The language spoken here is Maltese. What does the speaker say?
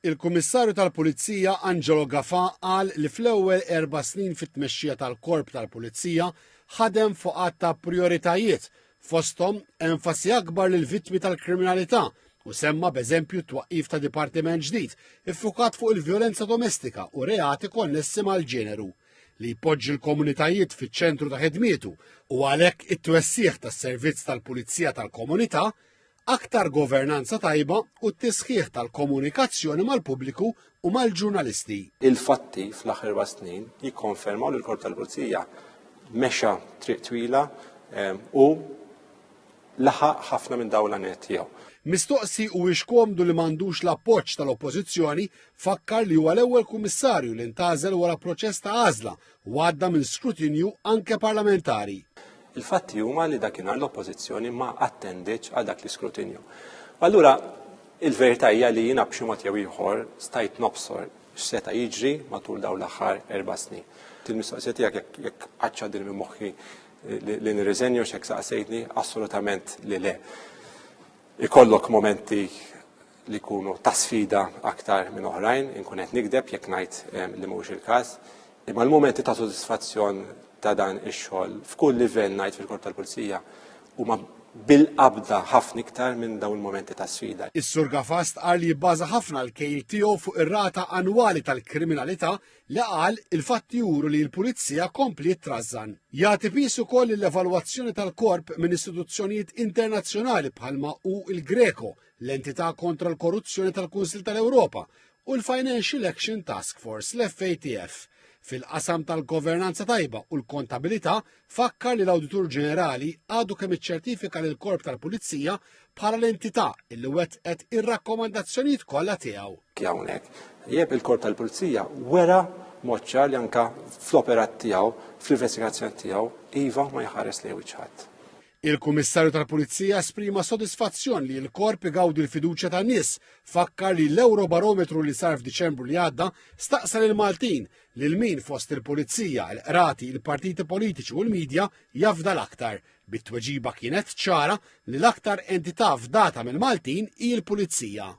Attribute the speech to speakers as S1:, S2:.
S1: Il-Kummissarju tal-Pulizija Angelo Gafà qal li fl-ewwel 4 snin fit-tmexxija tal-Korp tal-Pulizija ħadem fuq għadd ta' prijoritajiet fosthom enfasi akbar lil vittmi tal-kriminalità u semma b'eżempju twaqqif ta' dipartiment ġdid iffukat fuq il-vjolenza domestika u reati konnessi mal-ġeneru li jpoġġi l-komunitajiet fiċ-ċentru ta' ħidmietu u għalhekk it-twessieħ tas-servizz tal-Pulizija tal-Komunità, aktar governanza tajba u t-tisħiħ tal-komunikazzjoni mal-pubbliku u mal-ġurnalisti.
S2: Il-fatti fl-aħħar 4 snin jikkonfermaw li l-Korp tal-Pulizija mexa triq twila u laħaq ħafna minn dawn l-għaniet tiegħu.
S1: Mistoqsi u komdu li m'għandux l-appoġġ tal-Oppożizzjoni fakkar li huwa l-ewwel kummissarju li ntażel wara proċess ta' għażla u għadda minn skrutinju anke parlamentari.
S2: Il-fatti huma li dakinhar l-Oppożizzjoni ma attendiċ għal dak l-iskrutinju. Allura, il-verità hija li jiena b'xi mod jew ieħor stajt nobsor x'seta' jiġri matul dawn l-aħħar 4 snin. Il-mistoqsija tiegħek jekk għaċċadil minn moħħi li nirriżenju x'hekk saqsejtni, assolutament li le. Ikollok momenti li jkunu ta' sfida aktar minn oħrajn, inkun qed nikdeb jekk ngħid li mhux il-każ, imma l-momenti ta' sodisfazzjon ta' dan ix-xogħol f'kull livell ngħid fil-Korp tal-Pulizija huma bil-qabda ħafna iktar minn dawn il-momenti ta' sfida.
S1: Is-Sur Gafà qal li jibbaża ħafna l-kejl tiegħu fuq ir-rata annwali tal-kriminalità li qal il-fatti juru li l-Pulizija kompli jittrażżan. Jagħti piż ukoll l-evalwazzjoni tal-Korp minn istituzzjonijiet internazzjonali bħalma u l-Greco, l-entità kontra l-korruzzjoni tal-Kunsill tal-Ewropa, u l-Financial Action Task Force, l-FATF. Fil-qasam tal-governanza tajba u l-kontabilità fakkar li l-Awditur Ġenerali għadu kemm iċċertifika lil korp tal-Pulizija bħala l-entità illi wettqet ir-rakkomandazzjonijiet kollha tiegħu.
S2: Hawnhekk jeb il-Korp tal-Pulizija wera mod ċar li anke fl-operat tiegħu, fl-investigazzjoni tiegħu iva ma jħares lejn wiċċ ħadd.
S1: Il-Kummissarju tal-Pulizija esprima sodisfazzjon li l-Korp igawdi l-fiduċja tan-nies fakkar li l-Eurobarometru li sar f'Diċembru li għadda staqsa lil Maltin lil min fost il-Pulizija, l-qrati, il-partiti politiċi u l-medja jafda l-aktar. Bit-tweġiba kienet ċara li l-aktar entità fdata mill-Maltin hi l-Pulizija.